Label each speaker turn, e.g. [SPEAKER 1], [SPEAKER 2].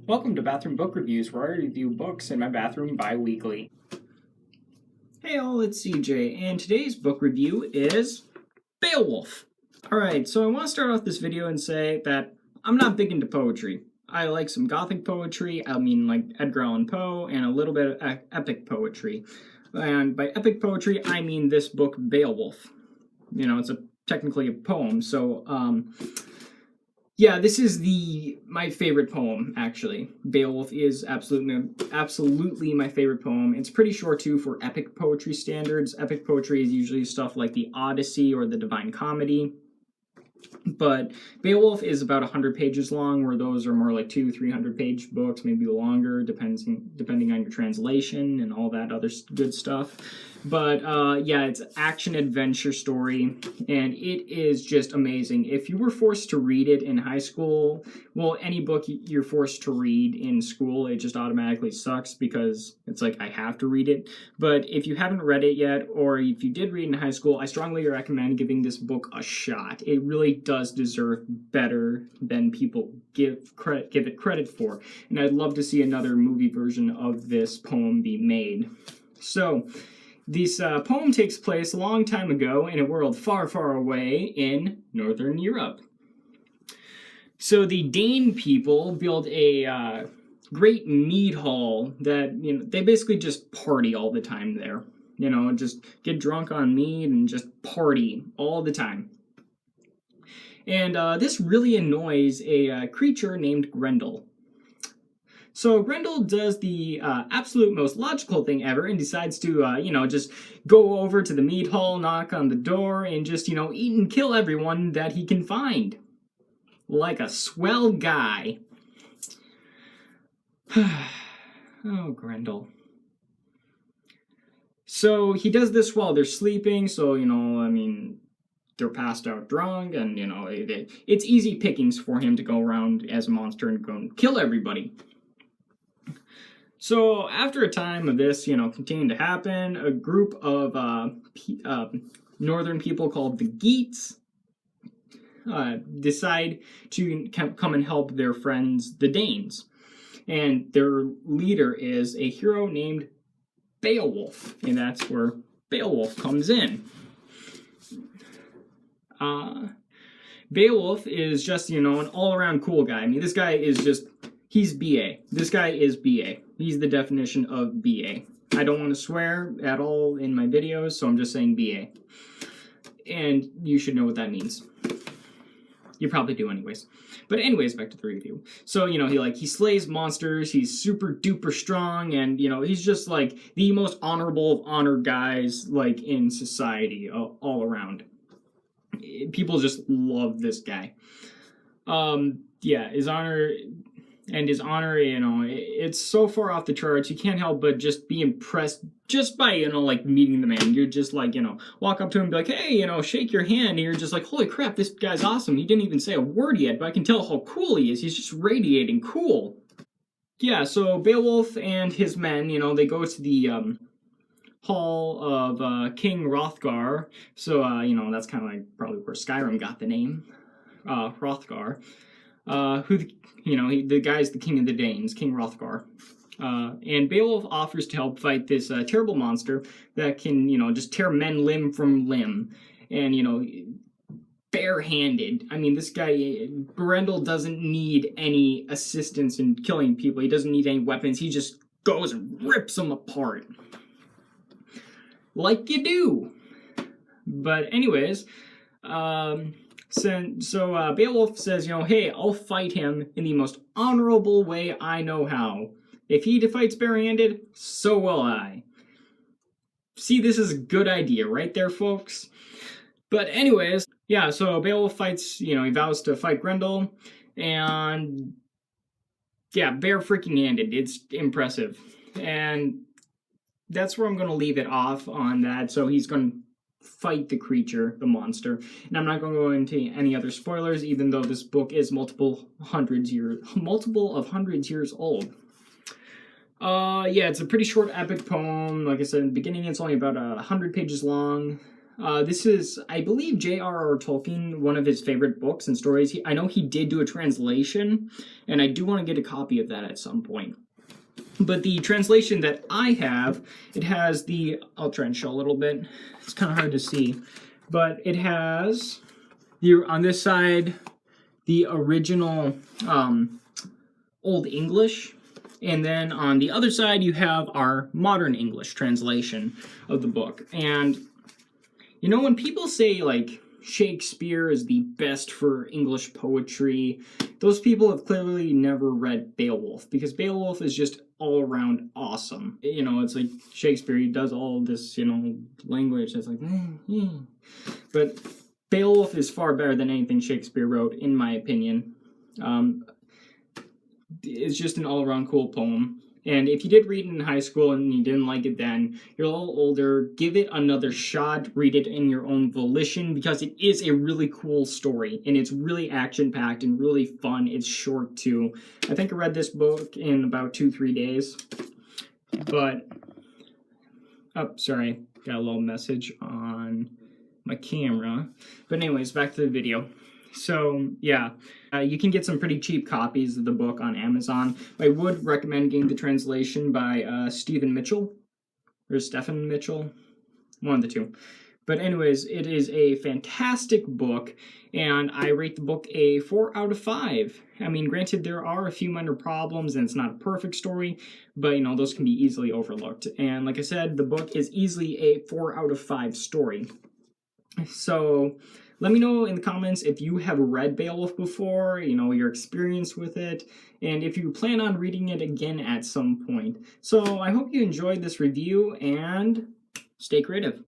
[SPEAKER 1] Welcome to Bathroom Book Reviews, where I review books in my bathroom bi-weekly. Hey all, it's CJ, and today's book review is Beowulf. Alright, so I want to start off this video and say that I'm not big into poetry. I like some gothic poetry, like Edgar Allan Poe, and a little bit of epic poetry. And by epic poetry, I mean this book, Beowulf. You know, it's technically a poem, so, yeah, this is my favorite poem, actually. Beowulf is absolutely my favorite poem. It's pretty short, too, for epic poetry standards. Epic poetry is usually stuff like the Odyssey or the Divine Comedy. But Beowulf is about 100 pages long, where those are more like 200-300 page books, maybe longer, depending on your translation and all that other good stuff. But yeah, it's an action-adventure story, and it is just amazing. If you were forced to read it in high school, well, any book you're forced to read in school, it just automatically sucks because it's like, I have to read it. But if you haven't read it yet, or if you did read in high school, I strongly recommend giving this book a shot. It really does deserve better than people give it credit for. And I'd love to see another movie version of this poem be made. So, this poem takes place a long time ago in a world far, far away in Northern Europe. So the Dane people built a great mead hall that, they basically just party all the time there. Just get drunk on mead and just party all the time. And this really annoys a creature named Grendel. So Grendel does the absolute most logical thing ever and decides to, just go over to the mead hall, knock on the door, and just, eat and kill everyone that he can find. Like a swell guy. Oh, Grendel. So he does this while they're sleeping, so, they're passed out drunk, and, it's easy pickings for him to go around as a monster and go and kill everybody. So after a time of this, continuing to happen, a group of northern people called the Geats decide to come and help their friends, the Danes. And their leader is a hero named Beowulf, and that's where Beowulf comes in. Beowulf is just, an all-around cool guy. This guy is just... He's BA. This guy is BA. He's the definition of BA. I don't want to swear at all in my videos, so I'm just saying BA. And you should know what that means. You probably do anyways. But anyways, back to the review. So, he slays monsters, he's super duper strong, and, he's just, the most honorable of honored guys, in society, all around. People just love this guy. Yeah, his honor... And his honor, it's so far off the charts, you can't help but just be impressed just by, meeting the man. You're just walk up to him and be like, hey, shake your hand, and you're just like, holy crap, this guy's awesome. He didn't even say a word yet, but I can tell how cool he is. He's just radiating cool. Yeah, so Beowulf and his men, they go to the hall of King Hrothgar. So, that's kind of probably where Skyrim got the name, Hrothgar. The guy's the king of the Danes, King Hrothgar. And Beowulf offers to help fight this terrible monster that can, just tear men limb from limb. And, barehanded. This guy, Grendel, doesn't need any assistance in killing people. He doesn't need any weapons. He just goes and rips them apart. Like you do. But anyways, So Beowulf says, hey, I'll fight him in the most honorable way I know how. If he fights barehanded, so will I. See, this is a good idea right there, folks. But anyways, yeah, so Beowulf fights, he vows to fight Grendel, and yeah, bare freaking handed. It's impressive. And that's where I'm going to leave it off on that. So he's going to fight the creature, the monster. And I'm not going to go into any other spoilers, even though this book is multiple of hundreds years old. Yeah, it's a pretty short epic poem. Like I said in the beginning, it's only about 100 pages long. This is, I believe, J.R.R. Tolkien, one of his favorite books and stories. I know he did do a translation, and I do want to get a copy of that at some point. But the translation that I have, it has the, I'll try and show a little bit. It's kind of hard to see. But it has, on this side, the original Old English. And then on the other side, you have our modern English translation of the book. And, you know, when people say, like, Shakespeare is the best for English poetry, those people have clearly never read Beowulf, because Beowulf is just all around awesome. You know, it's like Shakespeare, he does all this, you know, language that's like, but Beowulf is far better than anything Shakespeare wrote, in my opinion. It's just an all-around cool poem. And if you did read it in high school and you didn't like it then, you're a little older, give it another shot, read it in your own volition, because it is a really cool story, and it's really action-packed and really fun. It's short, too. I think I read this book in about 2-3 days. But, oh, sorry, got a little message on my camera. But anyways, back to the video. So, yeah, you can get some pretty cheap copies of the book on Amazon. I would recommend getting the translation by Stephen Mitchell, or Stephen Mitchell, one of the two. But anyways, it is a fantastic book, and I rate the book a 4 out of 5. I mean, granted, there are a few minor problems, and it's not a perfect story, but, you know, those can be easily overlooked. And like I said, the book is easily a 4 out of 5 story. So let me know in the comments if you have read Beowulf before, you know, your experience with it, and if you plan on reading it again at some point. So I hope you enjoyed this review, and stay creative.